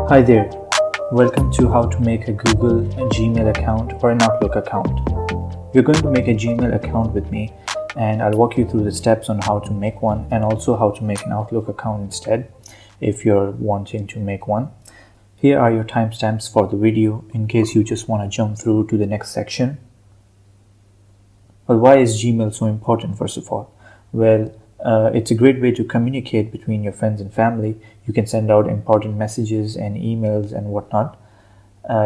Hi there, welcome to how to make a Google Gmail account or an Outlook account. You're going to make a Gmail account with me, and I'll walk you through the steps on how to make one and also how to make an Outlook account instead if you're wanting to make one. Here are your timestamps for the video in case you just want to jump through to the next section. Well, why is Gmail so important first of all? Well, it's a great way to communicate between your friends and family. You can send out important messages and emails and whatnot.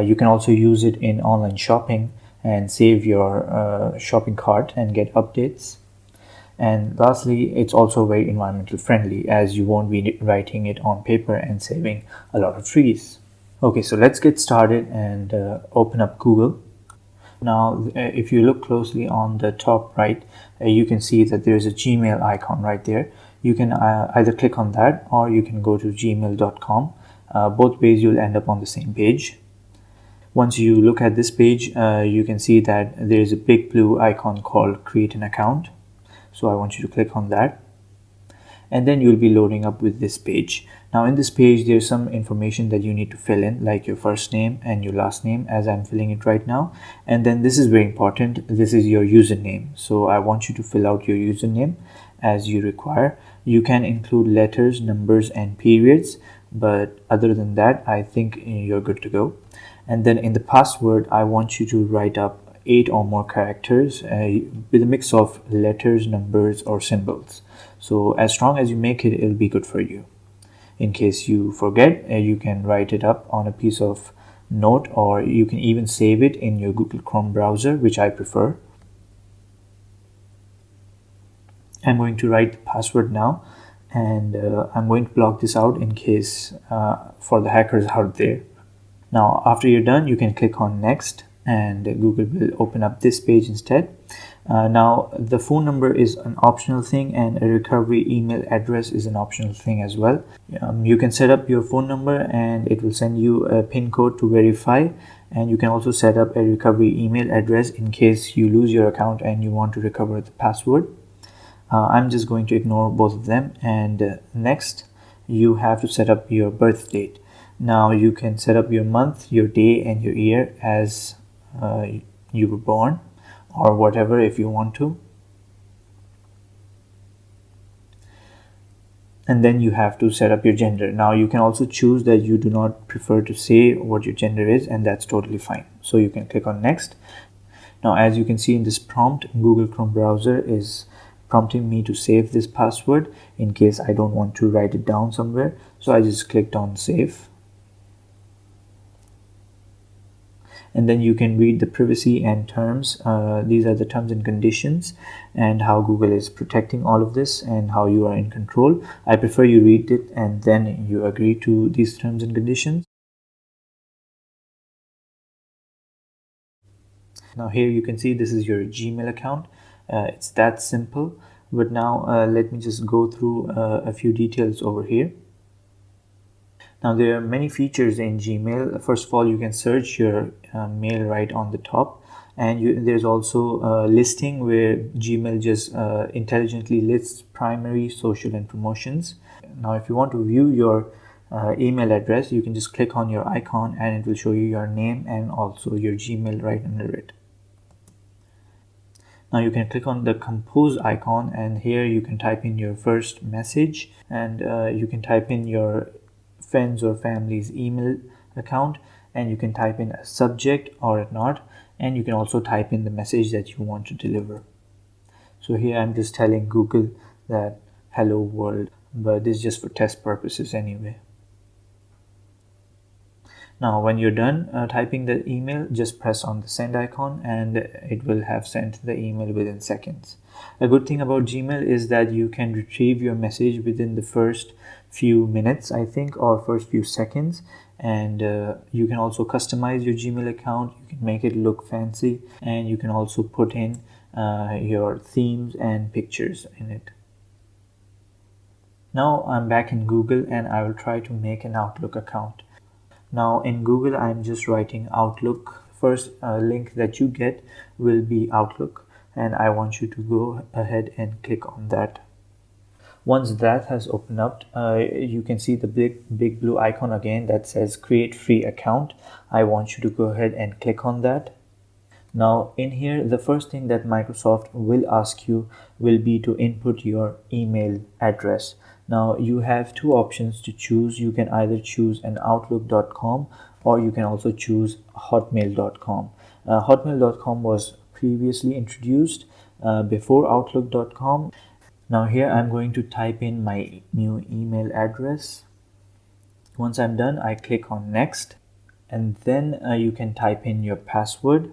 You can also use it in online shopping and save your shopping cart and get updates. And lastly, it's also very environmental friendly as you won't be writing it on paper and saving a lot of trees. Okay, so let's get started and open up Google. Now, if you look closely on the top right, you can see that there's a Gmail icon right there. You can either click on that or you can go to gmail.com. Both ways you'll end up on the same page. Once you look at this page, you can see that there's a big blue icon called Create an Account. So I want you to click on that. And then you'll be loading up with this page. Now in this page, there's some information that you need to fill in, like your first name and your last name, as I'm filling it right now. And then this is very important. This is your username. So I want you to fill out your username as you require. You can include letters, numbers, and periods. But other than that, I think you're good to go. And then in the password, I want you to write up 8 or more characters with a mix of letters, numbers, or symbols. So as strong as you make it, it'll be good for you. In case you forget, you can write it up on a piece of note, or you can even save it in your Google Chrome browser, which I prefer. I'm going to write the password now, and I'm going to block this out in case for the hackers out there. Now, after you're done, you can click on next, and Google will open up this page instead. Now, the phone number is an optional thing, and a recovery email address is an optional thing as well. You can set up your phone number and it will send you a PIN code to verify, and you can also set up a recovery email address in case you lose your account and you want to recover the password. I'm just going to ignore both of them, and next you have to set up your birth date. Now you can set up your month, your day, and your year as you were born, or whatever if you want to. And then you have to set up your gender. Now you can also choose that you do not prefer to say what your gender is, and that's totally fine. So you can click on next. Now, as you can see in this prompt, Google Chrome browser is prompting me to save this password in case I don't want to write it down somewhere. So I just clicked on save. And then you can read the privacy and terms. These are the terms and conditions and how Google is protecting all of this and how you are in control. I prefer you read it and then you agree to these terms and conditions. Now here you can see this is your Gmail account. It's that simple. But now let me just go through a few details over here. Now there are many features in Gmail. First of all, you can search your mail right on the top, and there's also a listing where Gmail just intelligently lists primary, social, and promotions. Now if you want to view your email address, you can just click on your icon and it will show you your name and also your Gmail right under it. Now you can click on the compose icon, and here you can type in your first message, and you can type in your friends or family's email account, and you can type in a subject or a not, and you can also type in the message that you want to deliver. So here I'm just telling Google that hello world, but this is just for test purposes anyway. Now when you're done typing the email, just press on the send icon and it will have sent the email within seconds. A good thing about Gmail is that you can retrieve your message within the first few minutes, I think, or first few seconds, and you can also customize your Gmail account. You can make it look fancy, and you can also put in your themes and pictures in it. Now I'm back in Google and I will try to make an Outlook account. Now in Google, I'm just writing Outlook. First link that you get will be Outlook, and I want you to go ahead and click on that. Once that has opened up, you can see the big blue icon again that says create free account. I want you to go ahead and click on that. Now in here, the first thing that Microsoft will ask you will be to input your email address. Now you have two options to choose. You can either choose an outlook.com or you can also choose hotmail.com. Hotmail.com was previously introduced before outlook.com. Now here I'm going to type in my new email address. Once I'm done, I click on next, and then you can type in your password.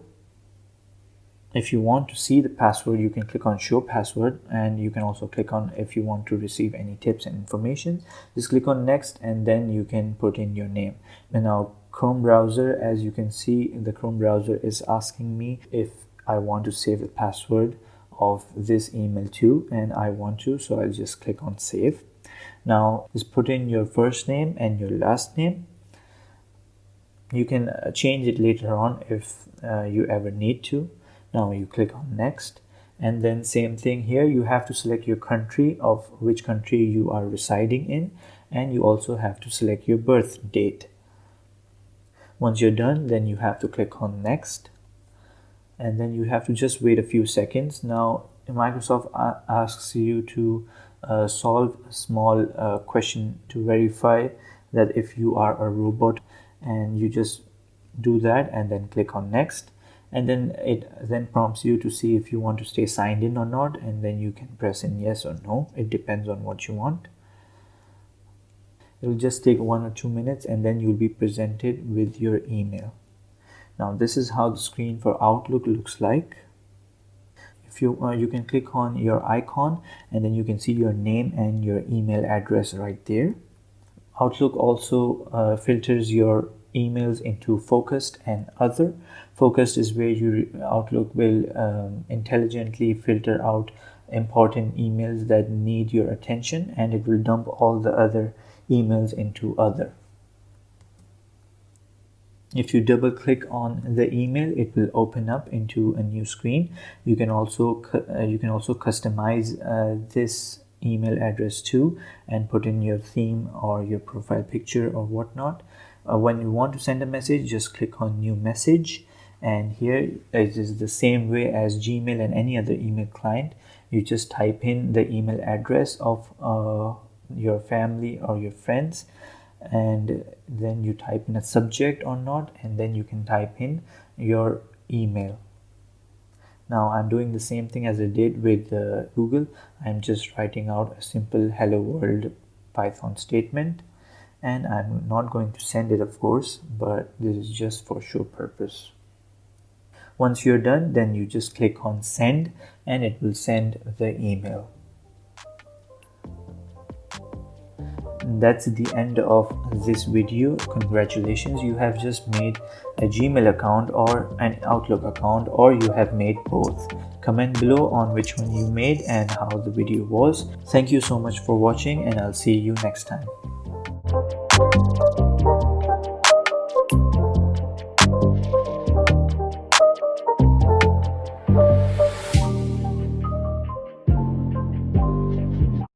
If you want to see the password, you can click on show password, and you can also click on if you want to receive any tips and information. Just click on next, and then you can put in your name. And now Chrome browser, as you can see, the Chrome browser is asking me if I want to save the password of this email too, and I want to, so I'll just click on save. Now just put in your first name and your last name. You can change it later on if you ever need to. Now you click on next, and then same thing here. You have to select your country, of which country you are residing in, and you also have to select your birth date. Once you're done, then you have to click on next, and then you have to just wait a few seconds. Now Microsoft asks you to solve a small question to verify that if you are a robot, and you just do that and then click on next, and then it then prompts you to see if you want to stay signed in or not, and then you can press in yes or no. It depends on what you want. It will just take 1 or 2 minutes, and then you'll be presented with your email. Now this is how the screen for Outlook looks like. If you can click on your icon, and then you can see your name and your email address right there. Outlook also filters your emails into focused and other. Focused is where Outlook will intelligently filter out important emails that need your attention, and it will dump all the other emails into other. If you double click on the email, it will open up into a new screen. You can also customize this email address too, and put in your theme or your profile picture or whatnot. When you want to send a message, just click on new message, and here it is the same way as Gmail and any other email client. You just type in the email address of your family or your friends, and then you type in a subject or not, and then you can type in your email. Now I'm doing the same thing as I did with Google. I'm just writing out a simple hello world Python statement, and I'm not going to send it, of course, but this is just for show purpose. Once you're done, then you just click on send, and it will send the email. That's the end of this video. Congratulations, you have just made a Gmail account or an Outlook account, or you have made both. Comment below on which one you made and how the video was. Thank you so much for watching, and I'll see you next time.